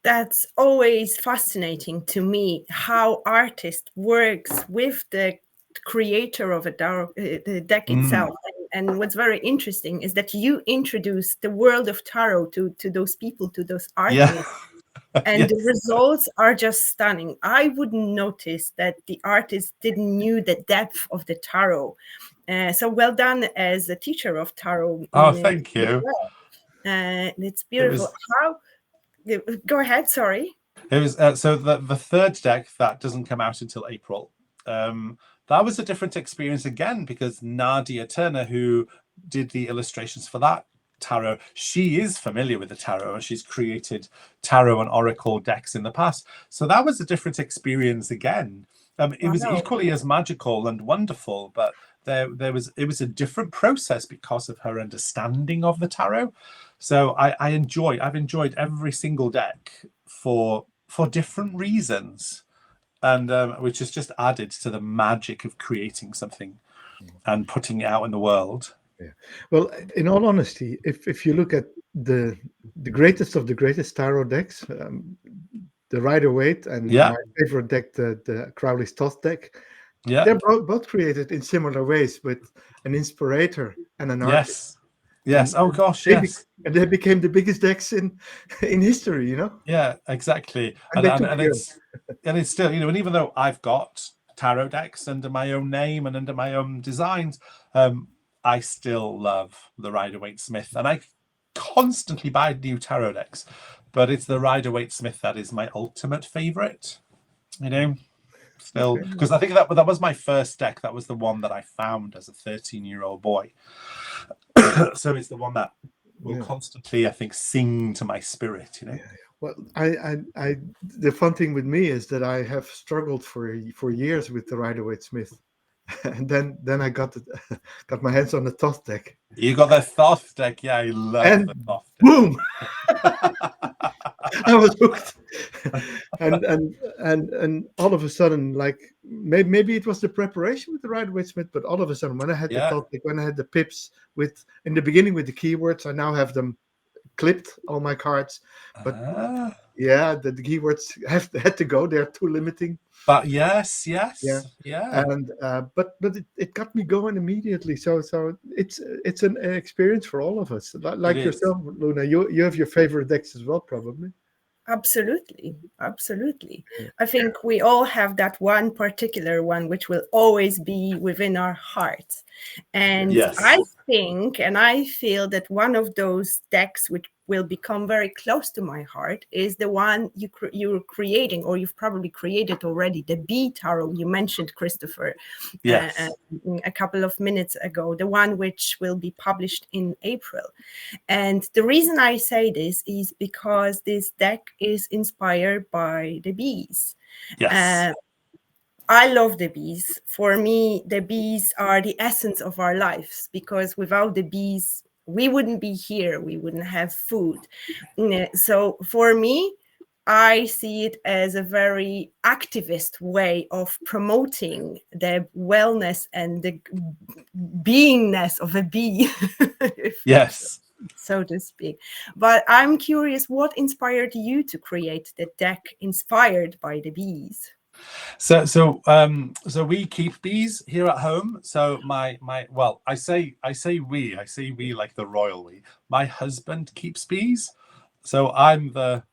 that's always fascinating to me, how artist works with the creator of the deck itself. And what's very interesting is that you introduce the world of tarot to those people, to those artists. And Yes. the results are just stunning. I wouldn't notice that the artist didn't knew the depth of the tarot. So well done as a teacher of tarot. Oh, thank you. It's beautiful. Go ahead, sorry. It was so the third deck that doesn't come out until April. That was a different experience again, because Nadia Turner, who did the illustrations for that tarot, she is familiar with the tarot and she's created tarot and oracle decks in the past. So that was a different experience again. It was equally as magical and wonderful, but it was a different process because of her understanding of the tarot. So I've enjoyed every single deck for different reasons, and which has just added to the magic of creating something and putting it out in the world. Yeah. Well, in all honesty, if you look at the greatest of the greatest tarot decks, the Rider-Waite and my favorite deck, the Crowley's Thoth deck, they're both created in similar ways with an inspirator and an artist. Yes. And, oh gosh, yes. And they became the biggest decks in history, you know. Yeah, exactly. And it's still, you know, and even though I've got tarot decks under my own name and under my own designs, I still love the Rider-Waite Smith, and I constantly buy new tarot decks, but it's the Rider-Waite Smith that is my ultimate favorite, you know. Still, because I think that was my first deck. That was the one that I found as a 13-year-old boy. So it's the one that will constantly, I think, sing to my spirit, you know. Well, I the fun thing with me is that I have struggled for years with the Rider-Waite Smith, and then I got my hands on the Thoth deck. You got the Thoth deck, yeah. I love the Thoth deck. Boom! I was hooked, and all of a sudden, like maybe it was the preparation with the Rider-Waite Smith, but all of a sudden, when I had the Thoth deck, when I had the pips in the beginning with the keywords, I now have them clipped, all my cards, but the keywords had to go. They're too limiting. But yes, and but it got me going immediately. So it's an experience for all of us. Like yourself, Luna, you have your favorite decks as well, probably. Absolutely. I think we all have that one particular one which will always be within our hearts. And I think and I feel that one of those decks which will become very close to my heart is the one you're creating, or you've probably created already, the Bee Tarot you mentioned, Kristoffer, a couple of minutes ago, the one which will be published in April. And the reason I say this is because this deck is inspired by the bees. I love the bees. For me, the bees are the essence of our lives, because without the bees, we wouldn't be here. We wouldn't have food. So for me, I see it as a very activist way of promoting the wellness and the beingness of a bee. So to speak. But I'm curious, what inspired you to create the deck inspired by the bees? So we keep bees here at home. So I say we like the royal we. My husband keeps bees, so I'm the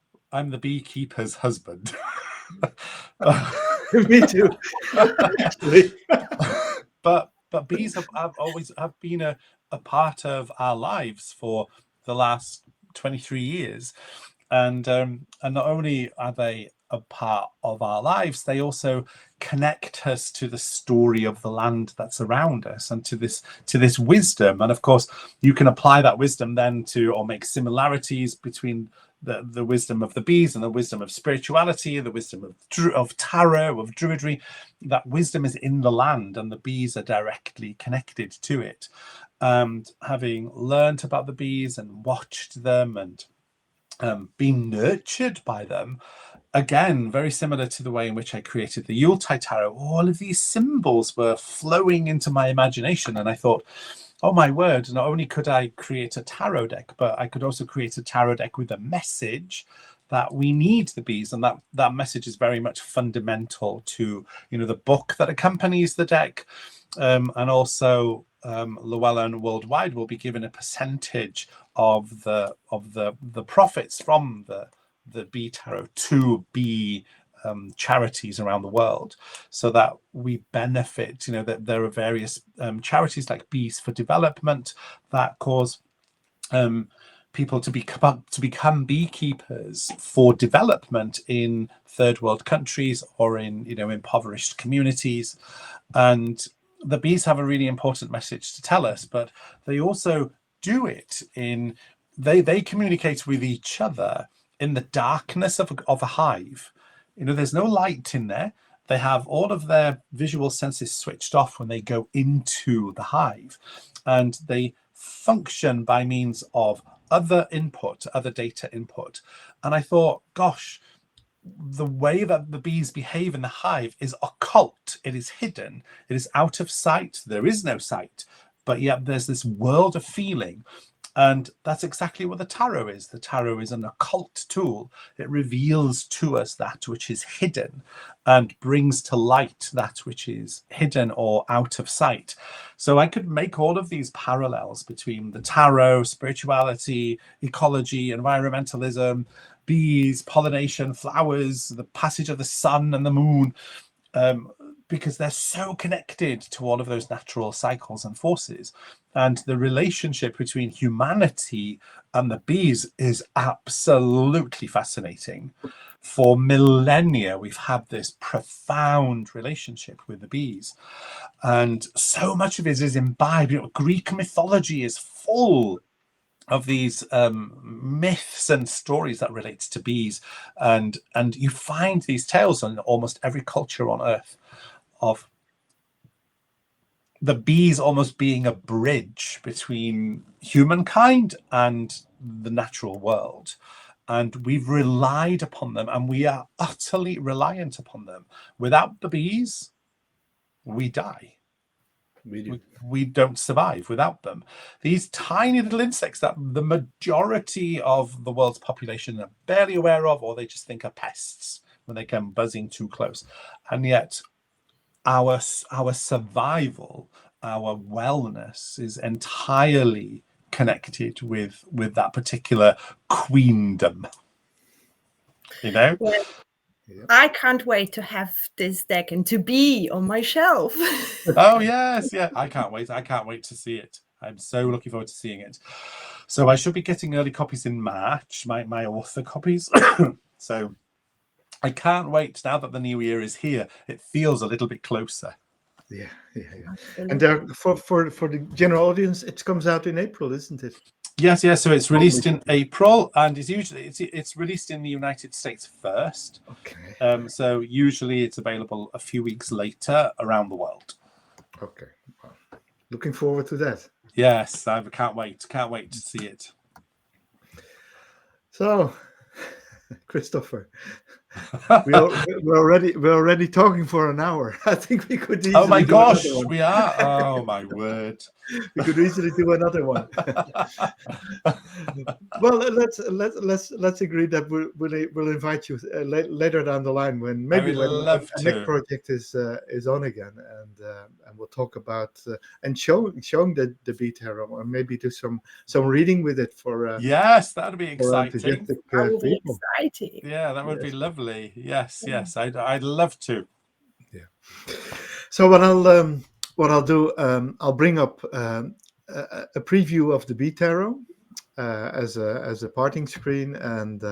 beekeeper's husband. Me too. But bees have always been a part of our lives for the last 23 years, and not only are they a part of our lives, they also connect us to the story of the land that's around us and to this wisdom. And of course, you can apply that wisdom then or make similarities between the wisdom of the bees and the wisdom of spirituality, the wisdom of tarot, of druidry. That wisdom is in the land, and the bees are directly connected to it. And having learned about the bees and watched them and been nurtured by them, again, very similar to the way in which I created the Yuletide Tarot, all of these symbols were flowing into my imagination. And I thought, oh my word, not only could I create a tarot deck, but I could also create a tarot deck with a message that we need the bees, and that message is very much fundamental to the book that accompanies the deck, and also Llewellyn Worldwide will be given a percentage of the profits from the bee tarot to bee charities around the world, so that we benefit. That there are various charities like Bees for Development that cause people to become beekeepers for development in third world countries or in impoverished communities. And the bees have a really important message to tell us, but they also do it in they communicate with each other in the darkness of a hive. There's no light in there. They have all of their visual senses switched off when they go into the hive, and they function by means of other data input. And I thought, gosh, the way that the bees behave in the hive is occult. It is hidden. It is out of sight. There is no sight, but yet there's this world of feeling. And that's exactly what the tarot is. The tarot is an occult tool. It reveals to us that which is hidden and brings to light that which is hidden or out of sight. So I could make all of these parallels between the tarot, spirituality, ecology, environmentalism, bees, pollination, flowers, the passage of the sun and the moon, because they're so connected to all of those natural cycles and forces. And the relationship between humanity and the bees is absolutely fascinating. For millennia, we've had this profound relationship with the bees. And so much of it is imbibed. Greek mythology is full of these myths and stories that relate to bees. And you find these tales in almost every culture on Earth of the bees almost being a bridge between humankind and the natural world. And we've relied upon them, and we are utterly reliant upon them. Without the bees, we die. We don't survive without them. These tiny little insects that the majority of the world's population are barely aware of, or they just think are pests when they come buzzing too close. And yet our survival, our wellness is entirely connected with that particular queendom. Well, I can't wait to have this deck and to be on my shelf. Oh yes, yeah. I can't wait to see it. I'm so looking forward to seeing it. So I should be getting early copies in March, my author copies. So I can't wait. Now that the new year is here, it feels a little bit closer. Yeah. And there, for the general audience, it comes out in April, isn't it? Yes. So it's released in April, and it's released in the United States first. Okay. So usually it's available a few weeks later around the world. Okay. Well, looking forward to that. Yes, I can't wait. Can't wait to see it. So, Kristoffer, we're already talking for an hour. I think we could easily. Oh my gosh, we are. Oh my word. We could easily do another one. Well, let's agree that we'll invite you later down the line when the next project is on again, and we'll talk about and showing the bee tarot, or maybe do some reading with it for. Yes, that'd be exciting. Exciting. Yeah, that would be lovely. Yes, I'd love to. Yeah. So what I'll do, I'll bring up a preview of the bee tarot as a parting screen, and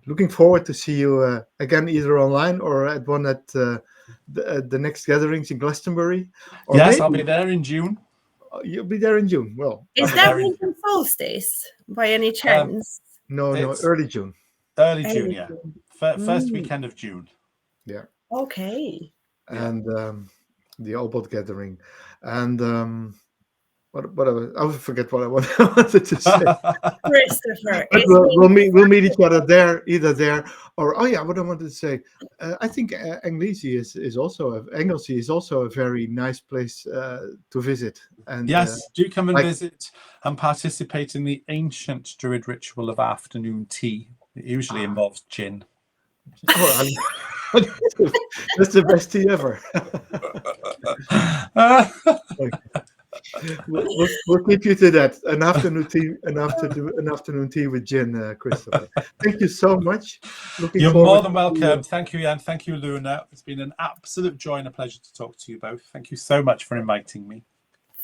looking forward to see you again, either online or at one at the next gatherings in Glastonbury. Or yes, I'll be there in June. You'll be there in June. Well, is that winter solstice by any chance? No, early June. Early June, yeah. First weekend of June. Yeah. Okay. And the Albot gathering, and I forget what I wanted to say. Kristoffer, we'll meet each other there, either there or what I wanted to say. I think Anglesey is also a very nice place to visit. And yes, do come and visit and participate in the ancient Druid ritual of afternoon tea. It usually involves gin. Oh, that's the best tea ever. We'll keep you to that. An afternoon tea with gin, Kristoffer. Thank you so much. You're more than welcome. Thank you, Jan. Thank you, Luna. It's been an absolute joy and a pleasure to talk to you both. Thank you so much for inviting me.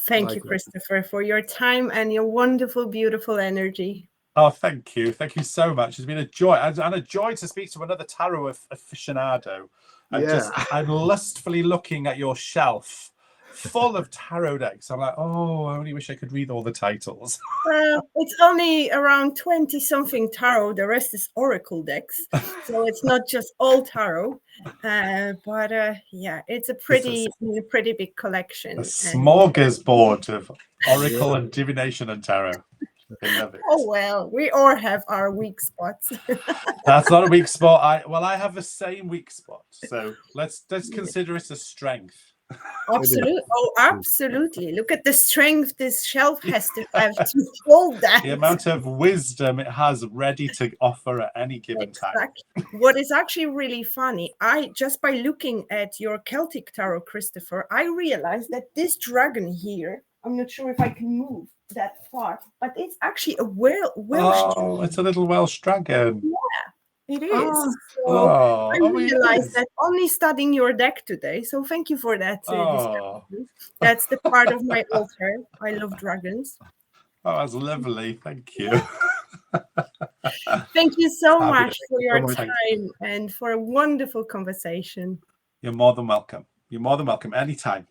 Thank you, Kristoffer, for your time and your wonderful, beautiful energy. Oh, thank you. Thank you so much. It's been a joy and a joy to speak to another tarot aficionado. I'm lustfully looking at your shelf full of tarot decks. I'm like, oh, I only wish I could read all the titles. Well, it's only around 20-something tarot. The rest is oracle decks. So it's not just all tarot. But yeah, it's a pretty big collection. A smorgasbord of oracle and divination and tarot. I love it. Oh, well, we all have our weak spots. That's not a weak spot. I have the same weak spot. So let's consider it a strength. Absolutely. Oh, absolutely. Look at the strength this shelf has to have to hold that. The amount of wisdom it has ready to offer at any given time. What is actually really funny, just by looking at your Celtic tarot, Kristoffer, I realized that this dragon here, I'm not sure if I can move that far, but it's actually a Welsh dragon. It's a little Welsh dragon. Yeah, it is. I realized that only studying your deck today. So thank you for that. That's the part of my altar. I love dragons. Oh, that's lovely. Thank you. Thank you so much for your time and for a wonderful conversation. You're more than welcome. You're more than welcome anytime.